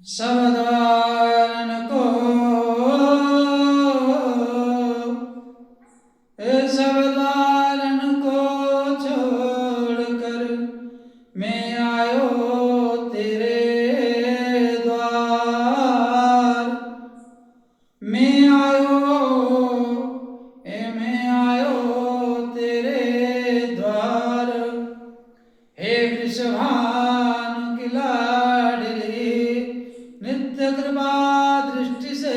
सब द्वारन को सब द्वारन को छोड़कर मैं आयो तेरे द्वार। मैं आयो तेरे द्वार। हे वृषभानु की लाडली नित्य कृपा दृष्टि से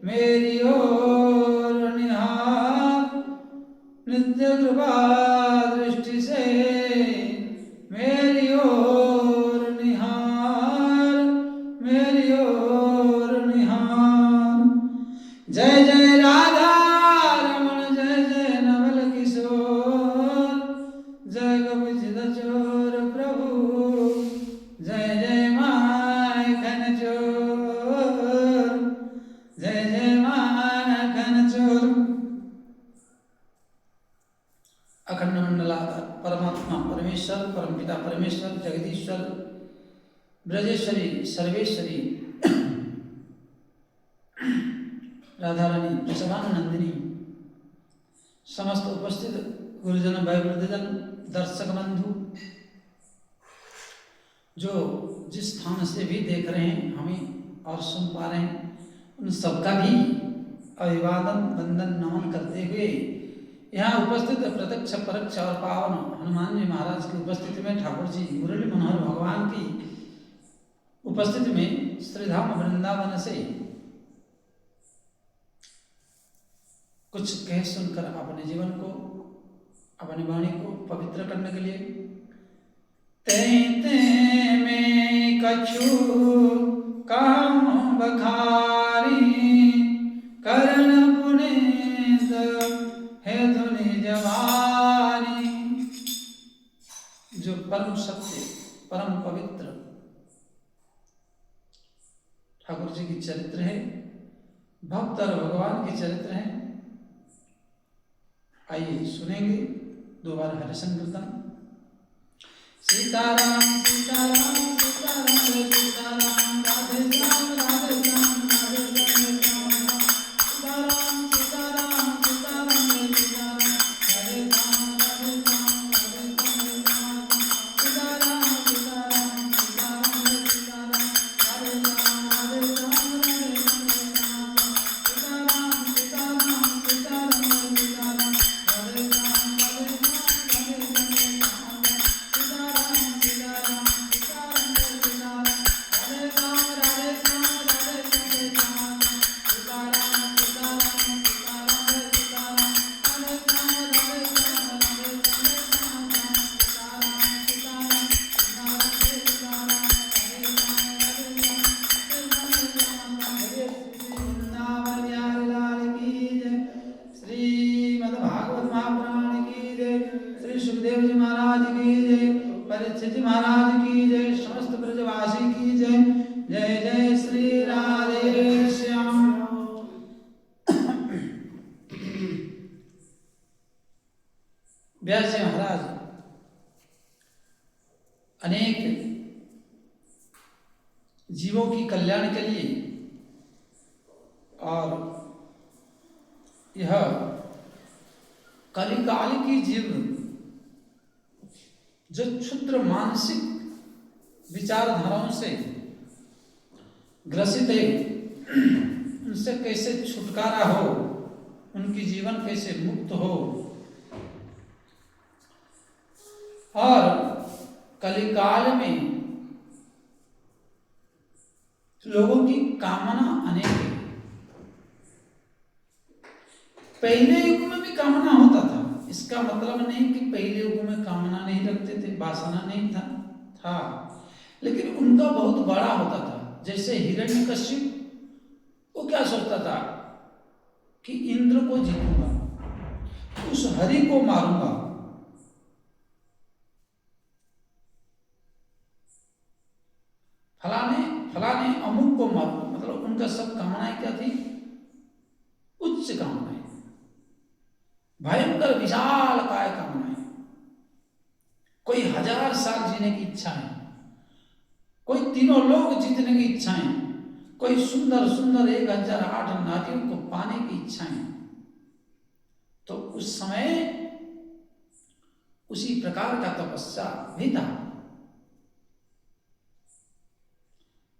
मेरी ओर निहार। नित्य कृपा दृष्टि से मेरी ओर निहार। मेरी ओर निहार। जय जय राधा रमण जय जय नवल किशोर। जय गोपीचंद चोर प्रभु जय जय माखन चोर। जय जय माखन चोर। अखंड मंडलाकार परमात्मा परमेश्वर परमपिता परमेश्वर जगदीश्वर ब्रजेश्वरी सर्वेश्वरी राधा रानी वृषभानुनंदिनी समस्त उपस्थित गुरुजन भाई वृद्धजन दर्शक बंधु जो जिस स्थान से भी देख रहे हैं हमें और सुन पा रहे हैं उन सबका भी अभिवादन वंदन नमन करते हुए यहाँ उपस्थित प्रत्यक्ष परोक्ष और पावन हनुमान जी महाराज की उपस्थिति में ठाकुर जी मुरली मनोहर भगवान की उपस्थिति में श्रीधाम वृंदावन से कुछ कह सुनकर अपने जीवन को अपनी वाणी को पवित्र करने के लिए ते में कछु काम बखारी करण पुनीत है धुनि जवानी। जो परम सत्य परम पवित्र ठाकुर जी की चरित्र है भक्त और भगवान की चरित्र है। आइए सुनेंगे दोबारा हरि संकीर्तन। सीताराम सीताराम सीताराम सीताराम राधे श्याम राधे श्याम राधे श्याम सीताराम सीताराम सीताराम सीताराम राधे श्याम राधे श्याम राधे श्याम सीताराम सीताराम सीताराम सीताराम राधे श्याम राधे श्याम राधे श्याम सीताराम सीताराम सीताराम महाराज की जय समस्त ब्रजवासी की जय। जय जय श्री राधे श्याम। व्यास जी महाराज अनेक जीवों की कल्याण के लिए और यह कलिकाल की जीव जो क्षुद्र मानसिक विचारधाराओं से ग्रसित है उनसे कैसे छुटकारा हो उनकी जीवन कैसे मुक्त हो और कलिकाल में लोगों की कामना अनेक है। पहले युग में भी कामना होता था इसका मतलब नहीं कि पहले युग में कामना नहीं रखते थे वासना नहीं था लेकिन उनका बहुत बड़ा होता था। जैसे हिरण्यकश्यप वो क्या सोचता था कि इंद्र को जीतूंगा उस हरि को मारूंगा फलाने अमुक को मारूंगा। मतलब उनका सब कामनाएं क्या थी उच्च कामनाएं भयंकर विशाल काय कामनाएं। कोई 1000 साल जीने की इच्छा है कोई तीनों लोग जीतने की इच्छाएं, कोई सुंदर सुंदर 1008 नारियों को पाने की इच्छाएं। तो उस समय उसी प्रकार का तपस्या भी था।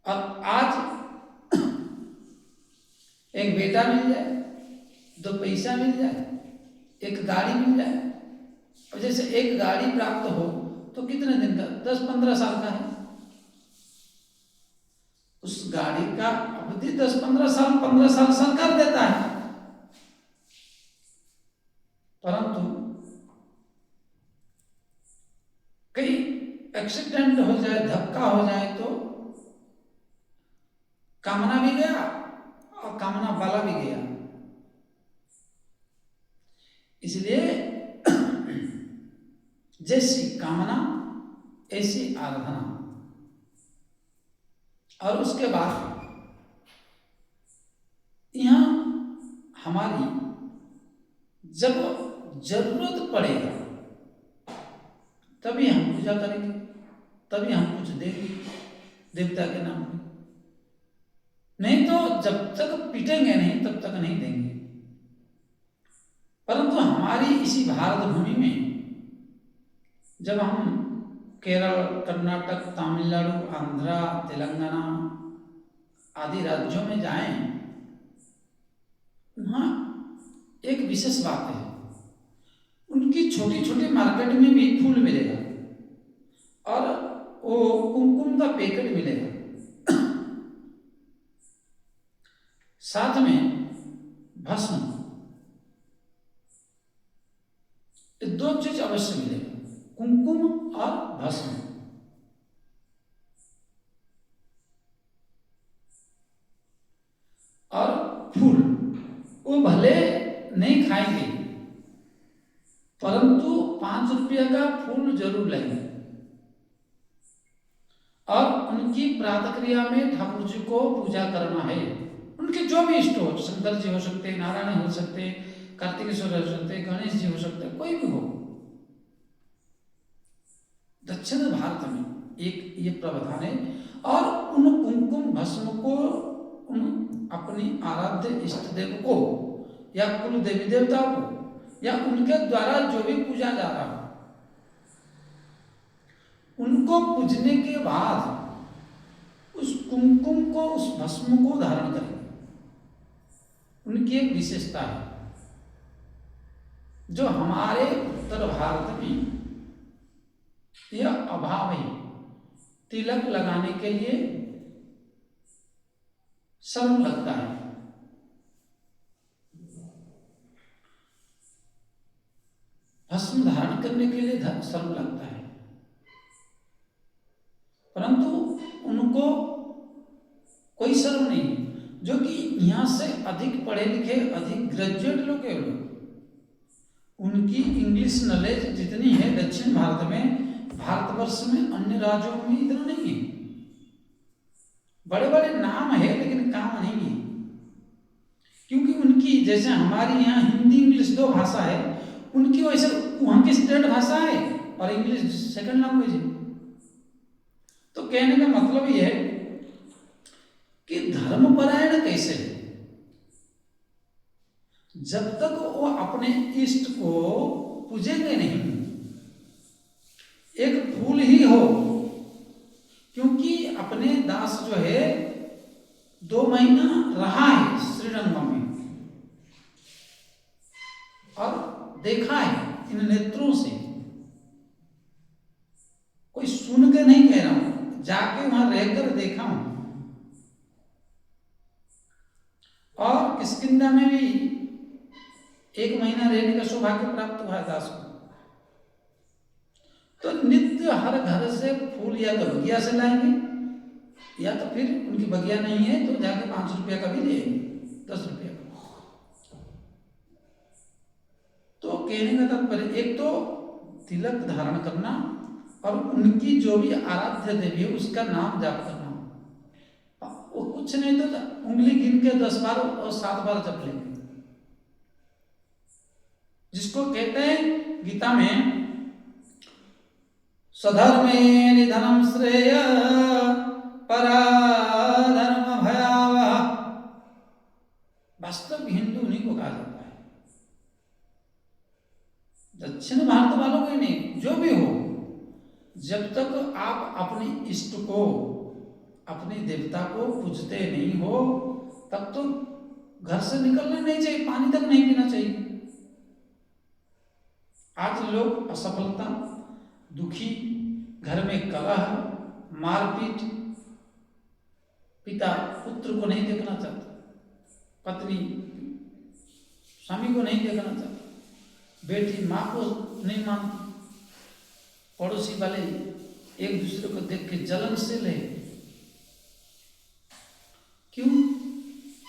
अब आज एक बेटा मिल जाए, 2 पैसा मिल जाए, एक गाड़ी मिल जाए, और जैसे एक गाड़ी प्राप्त हो तो कितने दिन का, 10-15 साल का है। उस गाड़ी का अवधि 10-15 साल, 15 साल सरकार देता है, परंतु कहीं एक्सीडेंट हो जाए, धक्का हो जाए तो कामना भी गया और कामना वाला भी गया। इसलिए जैसी कामना ऐसी आराधना। और उसके बाद यहां हमारी जब जरूरत पड़ेगा तभी हम पूजा करेंगे, तभी हम कुछ देंगे देवता के नाम पे, नहीं तो जब तक पीटेंगे नहीं तब तक नहीं देंगे। परंतु हमारी इसी भारत भूमि में जब हम केरल, कर्नाटक, तमिलनाडु, आंध्रा, तेलंगाना आदि राज्यों में जाएं, वहाँ एक विशेष बात है, उनकी छोटी छोटी मार्केट में भी फूल मिलेगा और वो कुमकुम का पैकेट मिलेगा, साथ में भस्म, ये 2 चीज अवश्य मिलेगा, कुमकुम और भस्म। और फूल वो भले नहीं खाएंगे परंतु 5 रुपये का फूल जरूर लेंगे। और उनकी प्रातः क्रिया में ठाकुर जी को पूजा करना है। उनके जो भी इष्ट हो, शंकर जी हो सकते, नारायण हो सकते, कार्तिकेश्वर हो सकते, गणेश जी हो सकते, कोई भी हो। दक्षिण भारत में एक ये प्रावधान है। और उन कुमकुम भस्म को उन अपनी आराध्य इष्ट देव को या कुल देवी देवता को या उनके द्वारा जो भी पूजा जा रहा हो उनको पूजने के बाद उस कुमकुम को, उस भस्म को धारण करेंगे। उनकी एक विशेषता है जो हमारे उत्तर भारत में यह अभाव है। तिलक लगाने के लिए शर्म लगता है, भस्म धारण करने के लिए शर्म लगता है, परंतु उनको कोई शर्म नहीं। जो कि यहाँ से अधिक पढ़े लिखे, अधिक ग्रेजुएट लोग हैं, उनकी इंग्लिश नॉलेज जितनी है दक्षिण भारत में, भारतवर्ष में अन्य राज्यों में इतना नहीं है। बड़े बड़े नाम है लेकिन काम नहीं है, क्योंकि उनकी जैसे हमारी यहाँ हिंदी इंग्लिश 2 भाषा है, उनकी वैसे वहाँ की स्टेट भाषा है और इंग्लिश सेकंड लैंग्वेज है। तो कहने का मतलब यह है कि धर्मपरायण कैसे है, जब तक वो अपने इष्ट को पूजेंगे नहीं, एक फूल ही हो, क्योंकि अपने दास जो है 2 महीना रहा है श्रीरंगम में और देखा है इन नेत्रों से, कोई सुन के नहीं कह रहा हूं, जाके वहां रहकर देखा हूं। और किष्किंधा में भी 1 महीना रहने का सौभाग्य प्राप्त हुआ है दास को। तो नित्य हर घर से फूल या तो बगिया से लाएंगे या तो फिर उनकी बगिया नहीं है तो जाके 5 रुपया का भी लेंगे, 10 रुपया का। तो कहने का तात्पर्य एक तो तिलक धारण करना और उनकी जो भी आराध्य देवी है उसका नाम जाप करना। वो कुछ नहीं तो उंगली गिन के 10 बार और 7 बार जप लेंगे, जिसको कहते हैं गीता में स्वधर्मे निधनम श्रेय पराधर्म भयावह। वास्तव हिंदू उन्हीं को कहा जाता है, दक्षिण भारत वालों को ही नहीं, जो भी हो, जब तक आप अपने इष्ट को, अपने देवता को पूजते नहीं हो, तब तो घर से निकलना नहीं चाहिए, पानी तक नहीं पीना चाहिए। आज लोग असफलता, दुखी, घर में कलह, मारपीट, पिता पुत्र को नहीं देखना चाहता, पत्नी स्वामी को नहीं देखना चाहता, बेटी माँ को नहीं मानती, पड़ोसी वाले एक दूसरे को देख के जलन से ले। क्यों?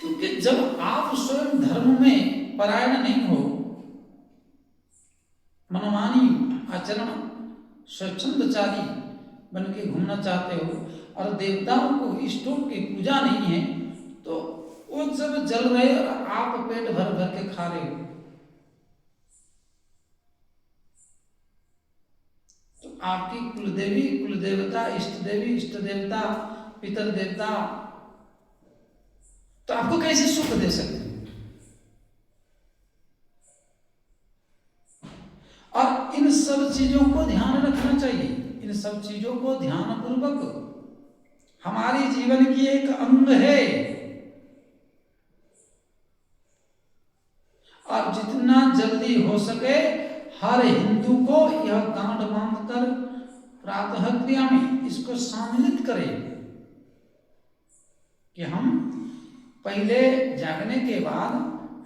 क्योंकि जब आप स्वयं धर्म में परायण नहीं हो, मनमानी आचरण, स्वच्छंदचारी बन के घूमना चाहते हो, और देवताओं को, इष्टों की पूजा नहीं है, तो वो जब जल रहे और आप पेट भर भर के खा रहे हो, तो आपकी कुलदेवी, कुलदेवता, इष्ट देवी, इष्ट देवता, पितर देवता तो आपको कैसे सुख दे सकते हैं? और इन सब चीजों को ध्यान रखना चाहिए, इन सब चीजों को ध्यान पूर्वक, हमारे जीवन की एक अंग है, और जितना जल्दी हो सके हर हिंदू को यह गांठ बांधकर प्रातः क्रिया में इसको सम्मिलित करें कि हम पहले जागने के बाद,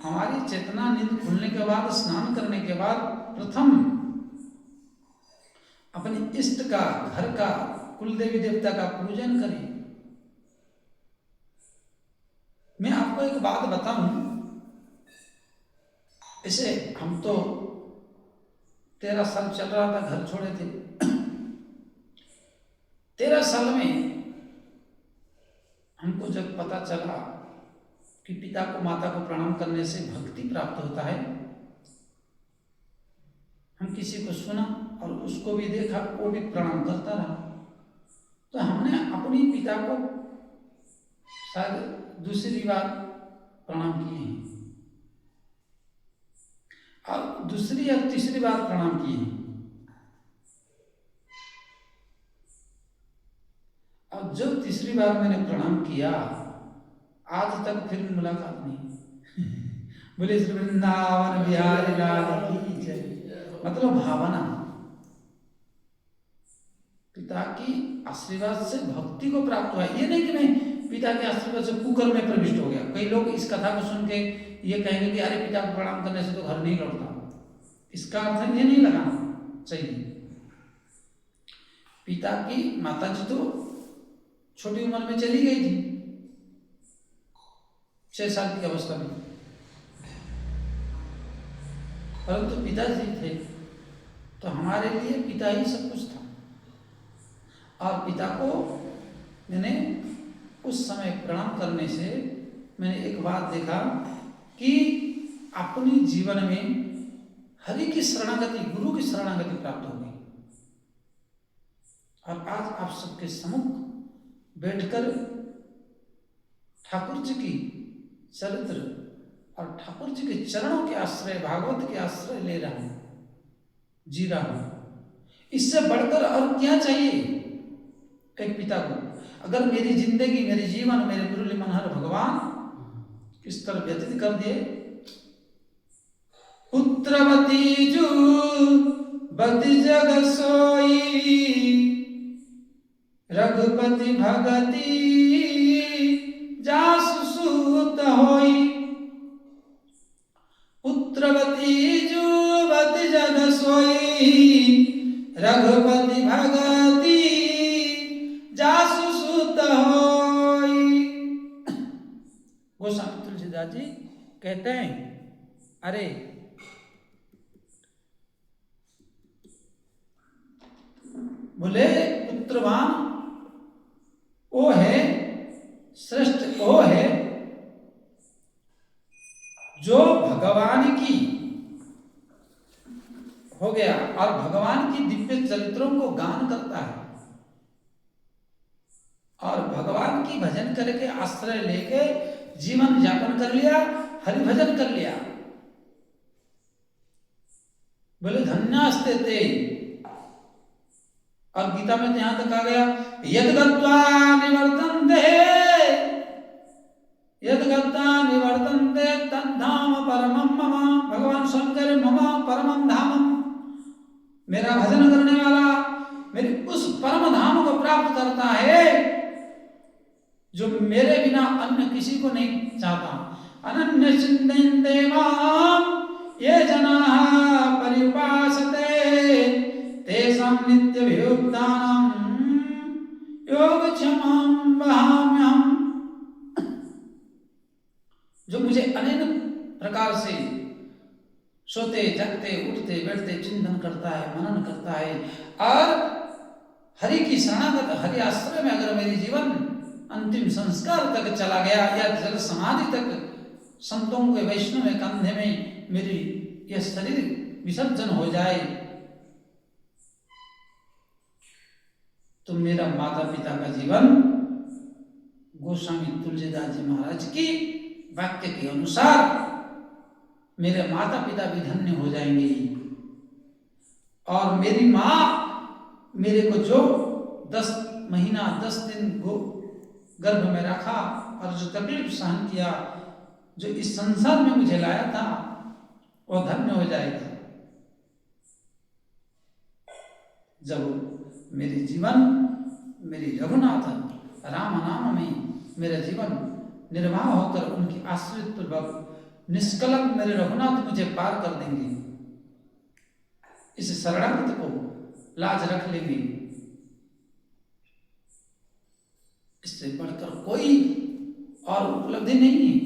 हमारी चेतना नींद खुलने के बाद, स्नान करने के बाद प्रथम अपने इष्ट का, घर का, कुल देवी देवता का पूजन करें। मैं आपको एक बात बताऊं, इसे हम तो 13 साल चल रहा था, घर छोड़े थे। 13 साल में हमको जब पता चला कि पिता को, माता को प्रणाम करने से भक्ति प्राप्त होता है, हम किसी को सुना और उसको भी देखा, वो भी प्रणाम करता रहा, तो हमने अपनी पिता को शायद दूसरी बार प्रणाम किए हैं, और दूसरी या तीसरी बार प्रणाम किए हैं, और जब तीसरी बार मैंने प्रणाम किया, आज तक फिर मुलाकात नहीं। बोले श्री वृंदावन बिहारी लाल की जय। मतलब भावना, पिता की आशीर्वाद से भक्ति को प्राप्त हुआ। ये नहीं कि मैं पिता के आशीर्वाद से कुकर में प्रविष्ट हो गया। कई लोग इस कथा को सुन के ये कहेंगे कि अरे पिता को प्रणाम करने से तो घर नहीं लौटता। इसका अर्थ ये नहीं लगाना चाहिए। पिता की माता जी तो छोटी उम्र में चली गई थी, 6 साल की अवस्था में, परंतु पिताजी थे तो हमारे लिए पिता ही सब कुछ था। और पिता को मैंने उस समय प्रणाम करने से मैंने एक बात देखा कि अपनी जीवन में हरि की शरणागति, गुरु की शरणागति प्राप्त हो गई। और आज आप सबके सम्मुख बैठकर ठाकुर जी की चरित्र और ठाकुर जी के चरणों के आश्रय, भागवत के आश्रय ले रहा हूं, जी रहा हूं। इससे बढ़कर और क्या चाहिए एक पिता को? अगर मेरी जिंदगी, मेरे जीवन, मेरे मुरली मनोहर भगवान इस तरह व्यतीत कर दिए, पुत्रवती जू बति जग सोई, रघुपति भगति जासु सूत होई। पुत्रवती जू बति जग सोई, रघुपति भगति जासु सूत होई। गोस्वामी तुलसीदास जी कहते हैं, अरे बोले पुत्रवान वो है, श्रेष्ठ वो है जो भगवान की हो गया और भगवान की दिव्य चरित्रों को गान करता है। और भगवान भक्ति भजन करके आश्रय लेके जीवन यापन कर लिया, हरि भजन कर लिया। बोले धन्यास्ते ते। और गीता में यहां तक आ गया, यद गत्वा निवर्तन्ते, यद गत्वा निवर्तन्ते तद्धाम परमं मम। भगवान शंकर मम परमं धामम, मेरा भजन करने वाला मेरे उस परम धाम को प्राप्त करता है जो मेरे बिना अन्य किसी को नहीं चाहता। अनन्य चिन्तयन्ते माम ये जनाः पर्युपासते तेषां नित्यभियुक्तानां योगक्षेमं वहाम्यहम्। जो मुझे अनेक प्रकार से सोते जगते उठते बैठते चिंतन करता है, मनन करता है, और हरि की शरणागत हरि आश्रय में अगर मेरी जीवन अंतिम संस्कार तक चला गया या जल समाधि तक संतों के वैष्णव के कंधे में मेरी यह शरीर विसर्जन हो जाए, तो मेरा माता पिता का जीवन गोस्वामी तुलसीदास जी महाराज की वाक्य के अनुसार मेरे माता पिता भी धन्य हो जाएंगे। और मेरी माँ मेरे को जो 10 महीना 10 दिन गर्भ में रखा और जो तकलीफ सहन किया, जो इस संसार में मुझे लाया था, वो धन्य हो जाएगा जब मेरी जीवन मेरी रघुनाथ राम नाम में मेरा जीवन निर्वाह होकर उनकी आश्रित पूर्वक निष्कलंक मेरे रघुनाथ मुझे पार कर देंगे। इस शरणागत को लाज रख लेंगे, इससे बढ़कर कोई और उपलब्धि नहीं है।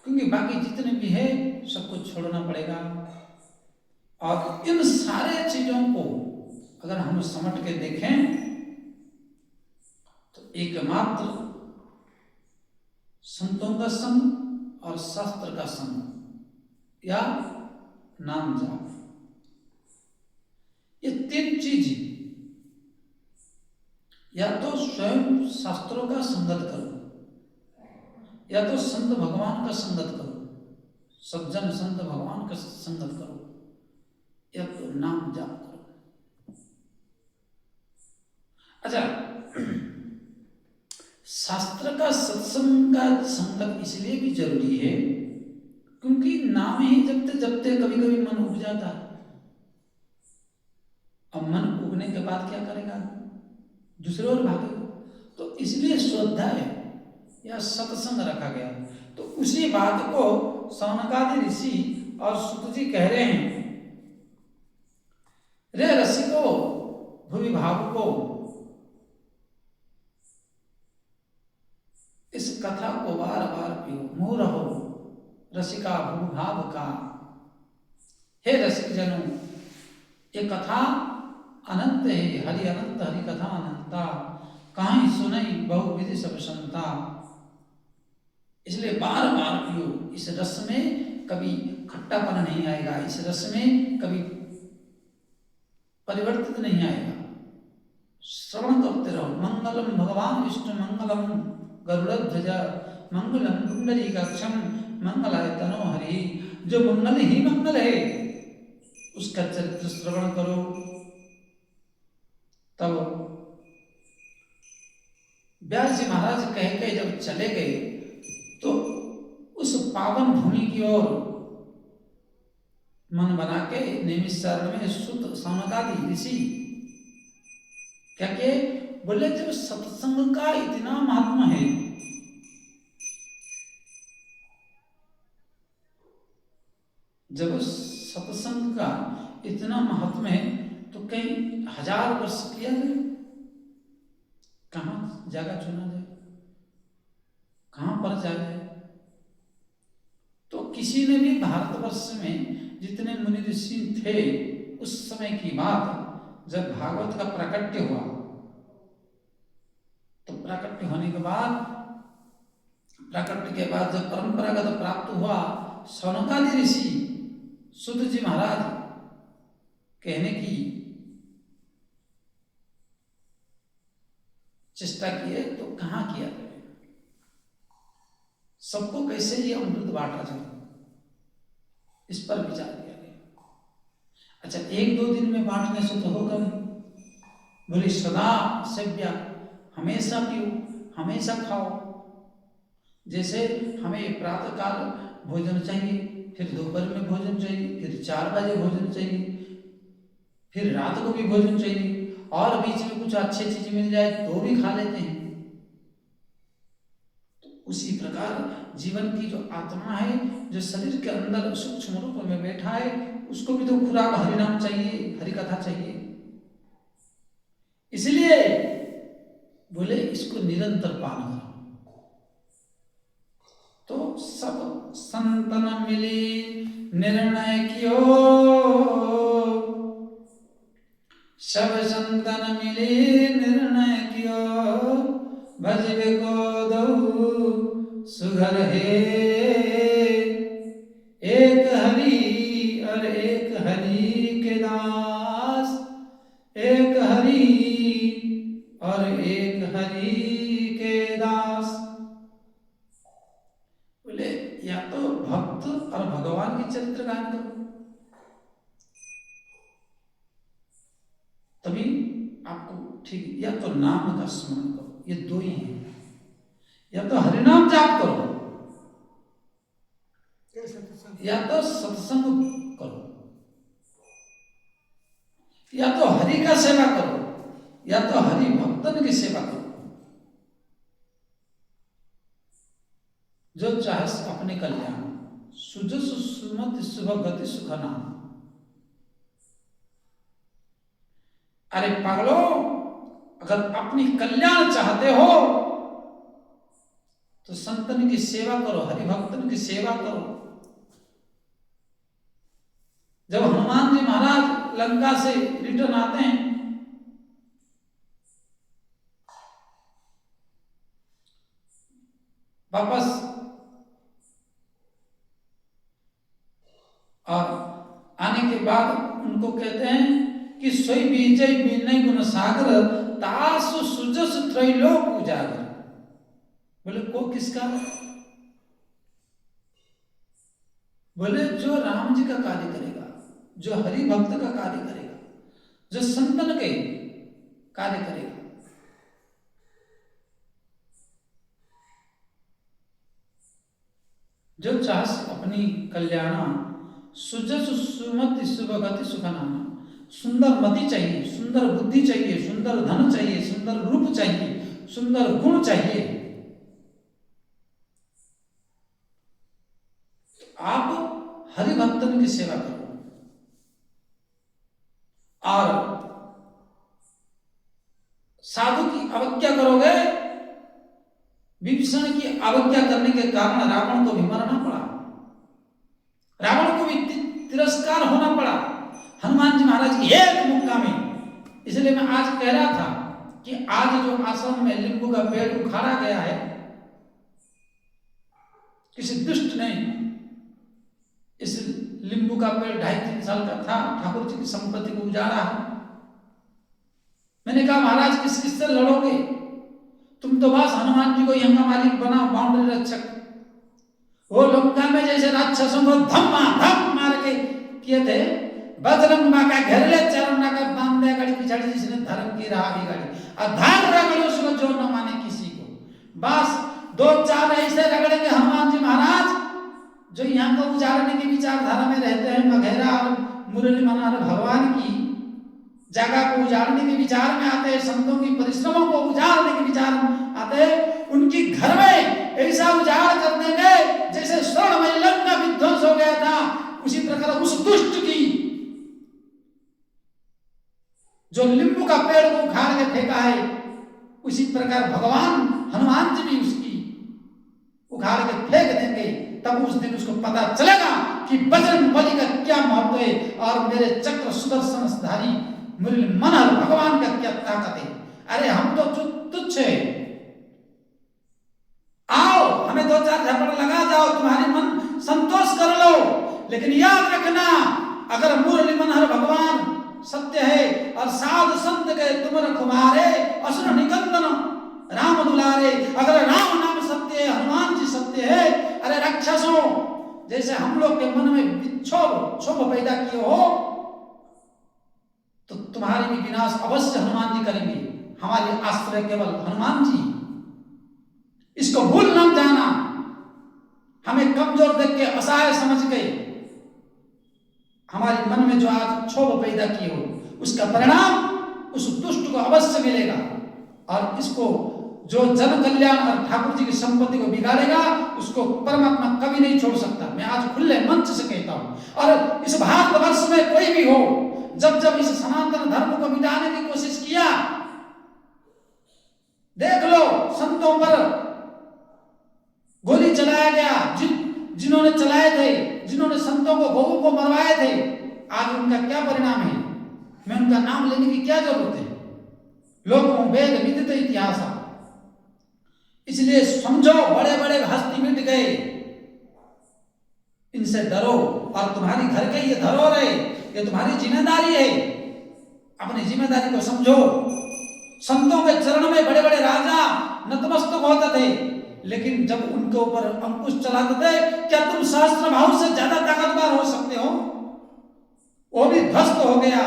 क्योंकि बाकी जितने भी है सबको छोड़ना पड़ेगा। और इन सारे चीजों को अगर हम समझ के देखें तो एकमात्र संतों का संग और शास्त्र का संग या नाम जाप, ये 3 चीज या तो स्वयं शास्त्रों का संगत करो, या तो संत भगवान का संगत करो, सज्जन संत भगवान का संगत करो, या तो नाम जाप करो। अच्छा, शास्त्र का सत्संग का संगत इसलिए भी जरूरी है क्योंकि नाम ही जपते जपते कभी कभी मन उब जाता है। अब मन उगने के बाद क्या करेगा? दूसरे ओर भागेगा। तो इसलिए स्वाध्याय या सत्संग रखा गया। तो उसी बात को सौनकादि ऋषि और सुत जी कह रहे हैं, रे रसिको भूमि भाव को, इस कथा को बार बार पियो, मुँह रहो रसिका भूभाव का। हे रसिक जनों, ये कथा अनंत है, हरि अनंत हरि कथा अनंता, कहीं सुनई बहु विधि सब संता। इसलिए बार बार पियो। इस रस में कभी खट्टापन नहीं आएगा, इस रस में कभी परिवर्तित नहीं आएगा। श्रवण करते रहो। मंगलम भगवान विष्णु मंगलम गरुड़ध्वज मंगलम पुंडरीकाक्षम मंगलाय तनो हरि। जो मंगल ही मंगल है उसका चरित्र श्रवण करो। तब व्यास जी महाराज कह के जब चले गए तो उस पावन भूमि की ओर मन बना के नैमिषारण्य में सुत सौनकादि ऋषि क्या के बोले, जब सत्संग का इतना महत्व है, जब सत्संग का इतना महत्व है तो कई 1000 वर्ष किया जाए, कहाँ जगह चुना जाए, कहाँ पर जाए? तो किसी ने भी भारतवर्ष में जितने मुनि ऋषि थे उस समय की बात, जब भागवत का प्राकट्य हुआ तो प्राकट्य होने के बाद, प्राकट्य के बाद जब परंपरागत प्राप्त हुआ, सौनकादि ऋषि सुत जी महाराज कहने की चेष्टा किए तो कहाँ किया जाए, सबको कैसे ये अमृत बांटा जाए, इस पर विचार किया गया। अच्छा, 1-2 दिन में बांटने से तो होगा नहीं, बोले सदा सेव्या, हमेशा पियो, हमेशा खाओ। जैसे हमें प्रातः काल भोजन चाहिए, फिर दोपहर में भोजन चाहिए, फिर 4 बजे भोजन चाहिए, फिर रात को भी भोजन चाहिए, और बीच में कुछ अच्छी चीज मिल जाए तो भी खा लेते हैं। तो उसी प्रकार जीवन की जो आत्मा है, जो शरीर के अंदर सूक्ष्म रूप में बैठा है, उसको भी तो खुराक हरिनाम चाहिए, हरि कथा चाहिए। इसलिए बोले इसको निरंतर पान करो। तो सब संतन मिली निर्णय कियो, सब संतन मिली निर्णय कियो, भजबे को दऊ सुघर है, एक हरि और एक हरि के दास, एक हरि और एक हरि के दास। बोले या तो भक्त और भगवान की चरित्र गान करो, तभी आपको ठीक, या तो नाम का स्मरण करो, ये 2 ही है, या तो हरिनाम जाप करो, या तो सत्संग करो, या तो हरि का सेवा करो, या तो हरि भक्तन की सेवा करो। जो चाहे अपने कल्याण, सुजस सुमति शुभ गति सुख नाम। अरे पागलो, अगर अपनी कल्याण चाहते हो तो संतन की सेवा करो, हरिभक्तन की सेवा करो। जब हनुमान जी महाराज लंका से रिटर्न आते हैं, वापस, और आने के बाद उनको कहते हैं कि सोई विजय विनय गुण सागर, तासु सुजस त्रैलोक उजागर। बोले को किसका? बोले जो राम जी का कार्य करेगा, जो हरि भक्त का कार्य करेगा, जो संतन के कार्य करेगा। जो चाहे अपनी कल्याण, सुजस सुमति शुभ गति सुख नाम। सुंदर मति चाहिए, सुंदर बुद्धि चाहिए, सुंदर धन चाहिए, सुंदर रूप चाहिए, सुंदर गुण चाहिए। आप हरिभक्तन की सेवा करो, और साधु की अवज्ञा करोगे। विभीषण की अवज्ञा करने के कारण रावण को भी मरना पड़ा, रावण को भी तिरस्कार होना पड़ा हनुमान जी महाराज की एक मुक्का में। इसलिए मैं आज कह रहा था कि आज जो आश्रम में लींबू का पेड़ उखाड़ा गया है, किसी दुष्ट ने इस लींबू का पेड़ 2.5-3 साल का था, ठाकुर जी की संपत्ति को उजाड़ा है। मैंने कहा महाराज किस किस से लड़ोगे, तुम तो बस हनुमान जी को यहाँ का मालिक बनाओ, बाउंड्री रक्षक। वो लंका में जैसे राक्षसों को धम मार के किए थे, बजरंग माँ का घेर ले चरण का बांध दे गड़ी पिछड़ी, जिसने धर्म की राह बिगाड़ी, अधार रगड़ो उसको जो न माने किसी को। बस 2-4 ऐसे रगड़ेंगे हनुमान जी महाराज जो यहाँ को उजाड़ने की विचारधारा में रहते हैं, मघेरा और मुरली मनोहर भगवान की जगह को उजाड़ने के विचार में आते हैं, संतों की परिश्रमों को उजाड़ने के विचार में आते हैं। उनकी घर में ऐसा उजाड़ कर देंगे जैसे स्वर्णमय लंका विध्वंस हो गया था। उसी प्रकार उस दुष्ट की जो लींबू का पेड़ को उखाड़ के फेंका है, उसी प्रकार भगवान हनुमान जी भी उसकी उखाड़ के फेंक देंगे। तब उस दिन उसको पता चलेगा कि बजरंग बली का क्या महत्व है और मेरे चक्र सुदर्शनधारी मुरली मनोहर भगवान का क्या ताकत है। अरे हम तो तुच्छ है, आओ हमें 2-4 झपड़ लगा जाओ, तुम्हारी मन संतोष कर लो, लेकिन याद रखना अगर मुरली मनोहर भगवान सत्य है और साधु संत के तुम रखवारे असुर निकंदन, जैसे हम लोग के मन में क्षोभ पैदा किए हो, तो तुम्हारी भी विनाश अवश्य हनुमान जी करेंगे। हमारे आश्रय केवल हनुमान जी। इसको भूल न जाना। हमें कमजोर देख के, असहाय समझ के हमारे मन में जो आज क्षोभ पैदा किए हो, उसका परिणाम उस दुष्ट को अवश्य मिलेगा। और इसको जो जन कल्याण और ठाकुर जी की संपत्ति को बिगाड़ेगा, उसको परमात्मा कभी नहीं छोड़ सकता। मैं आज खुले मंच से कहता हूं। और इस भारतवर्ष में कोई भी हो, जब जब इस सनातन धर्म को मिटाने की कोशिश किया, देख लो संतों पर गोली चलाया गया, जिन्होंने चलाए थे, जिन्होंने संतों को, गौओं को मरवाए थे, आज उनका क्या परिणाम है? मैं उनका नाम लेने की क्या जरूरत है? लोगों वेद विदित इतिहास। इसलिए समझो, बड़े बड़े हस्ती मिट गए, इनसे डरो। और तुम्हारी घर के ये धरोहर है, ये तुम्हारी जिम्मेदारी है। अपनी जिम्मेदारी को समझो। संतों के चरणों में बड़े बड़े राजा नतमस्तक होते थे, लेकिन जब उनके ऊपर अंकुश चलाते थे, क्या तुम सहस्त्र भाव से ज्यादा ताकतवर हो सकते हो? वो भी ध्वस्त हो गया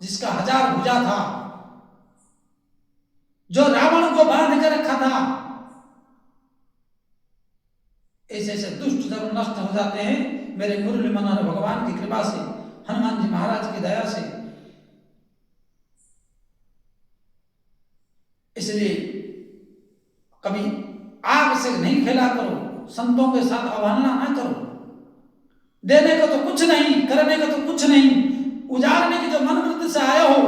जिसका 1000 भुजा था, जो रावण को बांध कर रखा था। ऐसे ऐसे दुष्ट जब नष्ट हो जाते हैं, मेरे मुरली मनोहर भगवान की कृपा से, हनुमान जी महाराज की दया से। इसलिए कभी आग से नहीं खेला करो, संतों के साथ अवहेलना ना करो। देने को तो कुछ नहीं, करने को तो कुछ नहीं। उजाड़ने की जो मनवृत्ति से आए हो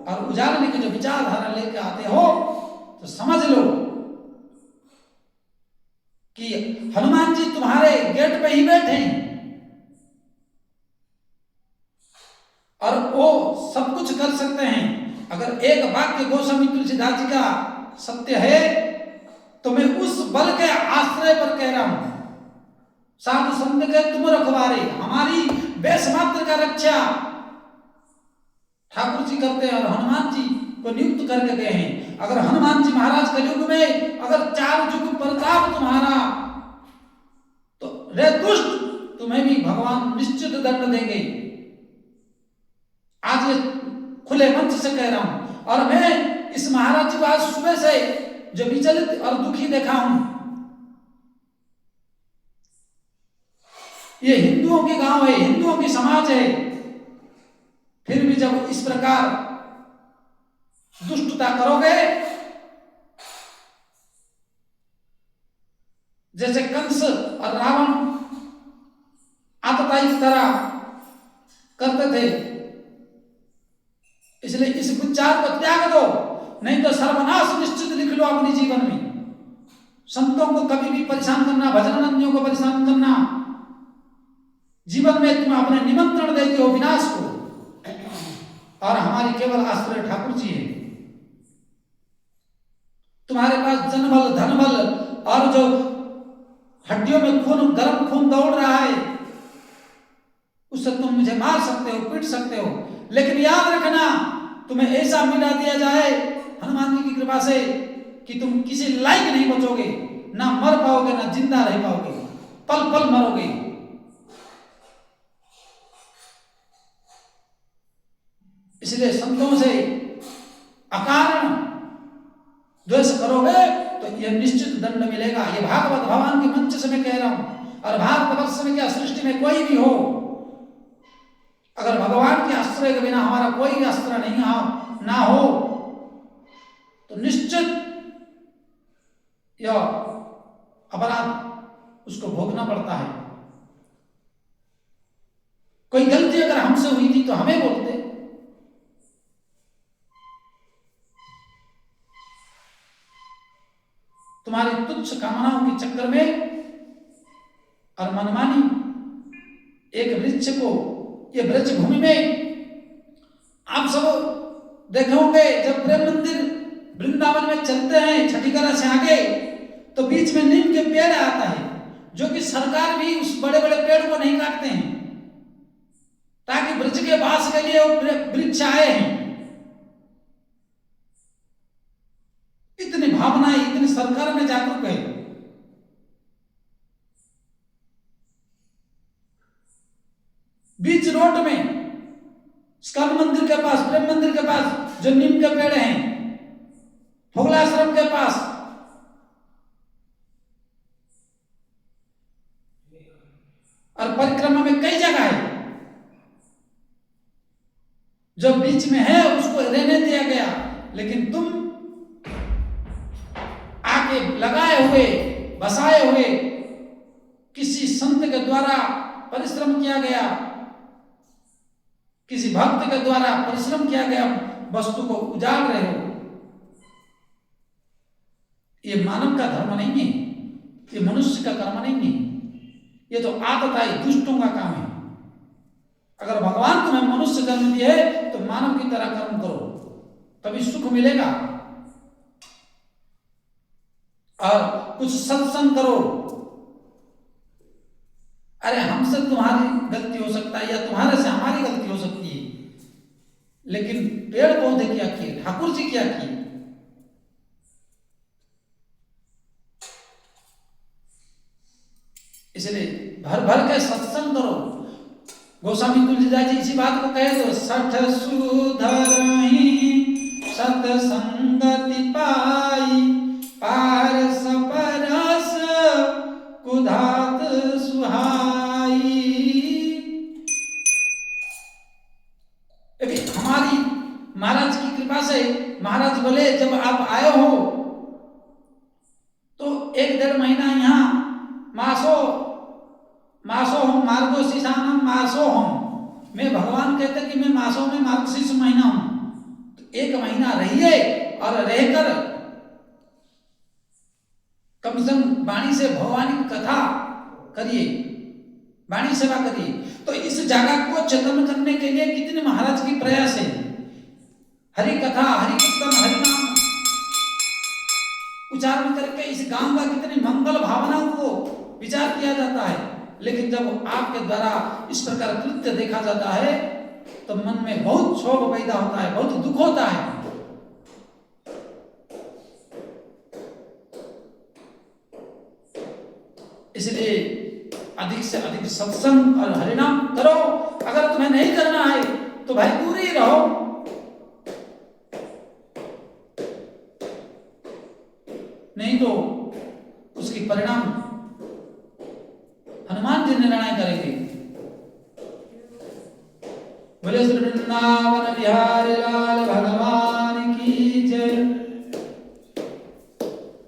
और उजाड़ने की जो विचारधारा लेके आते हो, तो समझ लो कि हनुमान जी तुम्हारे गेट पे ही बैठे हैं और वो सब कुछ कर सकते हैं। अगर एक वाक्य गोस्वामी तुलसीदास जी का सत्य है, तो मैं उस बल के आश्रय पर कह रहा हूं। साधु संत के तुम रखवारे, हमारी बेस मात्र का रक्षा ठाकुर जी करते हैं और हनुमान जी को नियुक्त करके गए हैं। अगर हनुमान जी महाराज के युग में अगर 4 युग प्रताप तुम्हारा, तो रे दुष्ट, तुम्हें भी भगवान निश्चित दंड देंगे। आज ये खुले मंच से कह रहा हूं। और मैं इस महाराज जी को आज सुबह से जो विचलित और दुखी देखा हूं। ये हिंदुओं के गांव है, हिंदुओं की समाज है, फिर भी जब इस प्रकार दुष्टता करोगे, जैसे कंस और रावण आतताई की तरह करते थे, इसलिए इस विचार को त्याग दो, नहीं तो सर्वनाश निश्चित लिख लो अपने जीवन में। संतों को कभी भी परेशान करना, भजनानंदियों को परेशान करना, जीवन में तुम अपने निमंत्रण देते हो विनाश को। और हमारी केवल आश्रय ठाकुर जी है। तुम्हारे पास जनबल, धनबल और जो हड्डियों में खून, गर्म खून दौड़ रहा है, उससे तुम मुझे मार सकते हो, पीट सकते हो, लेकिन याद रखना, तुम्हें ऐसा मिटा दिया जाए हनुमान जी की कृपा से कि तुम किसी लायक नहीं बचोगे, ना मर पाओगे, ना जिंदा रह पाओगे, पल पल मरोगे। इसलिए संतों से अकारण द्वेष करोगे तो यह निश्चित दंड मिलेगा। यह भागवत भगवान के मंच से मैं कह रहा हूं। और भारतवर्ष में क्या, सृष्टि में कोई भी हो, अगर भगवान के आश्रय के बिना हमारा कोई अस्त्र नहीं ना हो, तो निश्चित यह अपराध उसको भोगना पड़ता है। कोई गलती अगर हमसे हुई थी तो हमें बोलते। तुम्हारी तुच्छ कामनाओं के चक्कर में और मनमानी एक वृक्ष को, ये वृक्ष भूमि में आप सब देखे होंगे, जब प्रेम मंदिर वृंदावन में चलते हैं छठीकरा से आगे, तो बीच में नीम के पेड़ आता है, जो कि सरकार भी उस बड़े बड़े पेड़ को नहीं काटते हैं, ताकि वृक्ष के वास के लिए वृक्ष आए हैं। इतनी भावनाएं, इतनी सरकार में जागरूक है। बीच रोड में स्कंद मंदिर के पास, प्रेम मंदिर के पास जो नीम के पेड़ हैं, फोगलाश्रम के पास, और परिक्रमा में कई जगह है जो बीच में है उसको रहने दिया गया, लेकिन तुम आके लगाए हुए, बसाए हुए, किसी संत के द्वारा परिश्रम किया गया, किसी भक्त के द्वारा परिश्रम किया गया वस्तु को उजाड़ रहे हो। ये मानव का धर्म नहीं है, ये मनुष्य का कर्म नहीं है, ये तो आतताई दुष्टों का काम है। अगर भगवान तुम्हें मनुष्य जन्म दिए तो मानव की तरह कर्म करो, तभी सुख मिलेगा। और कुछ सत्संग करो। अरे हमसे तुम्हारी गलती हो सकता है या तुम्हारे से हमारी गलती हो सकती है, लेकिन पेड़ पौधे क्या किए, ठाकुर जी क्या किए? इसलिए भर भर के सत्संग करो। गोस्वामी तुलसीदास जी इसी बात को कहे तो सठ सुधरहि सत्संगति पाई, पारस परस कुधात सुहाई। हमारी महाराज की कृपा से महाराज बोले जब आप आए हो तो 1-1.5 महीना यहाँ मासो हम मार्गो शीशानम मासो हम, मैं भगवान कहते कि मैं मासों में मार्गशीर्ष महीना हूं, तो 1 महीना रहिए और रहकर कम से कम वाणी से भगवान की कथा करिए, वाणी सेवा करिए। तो इस जगह को चेतन करने के लिए कितने महाराज की प्रयास है। हरि कथा, हरि कीर्तन, हरि नाम उच्चारण करके इस गांव का कितनी मंगल भावनाओं को विचार किया जाता है। लेकिन जब आपके द्वारा इस प्रकार कृत्य देखा जाता है तो मन में बहुत क्षोभ पैदा होता है, बहुत दुख होता है। इसलिए अधिक से अधिक सत्संग और हरिनाम करो। अगर तुम्हें नहीं करना है तो भाई दूर ही रहो। नहीं तो उसकी परिणाम हनुमान जी निर्णय करेंगे। बोले श्री वृंदावन बिहारी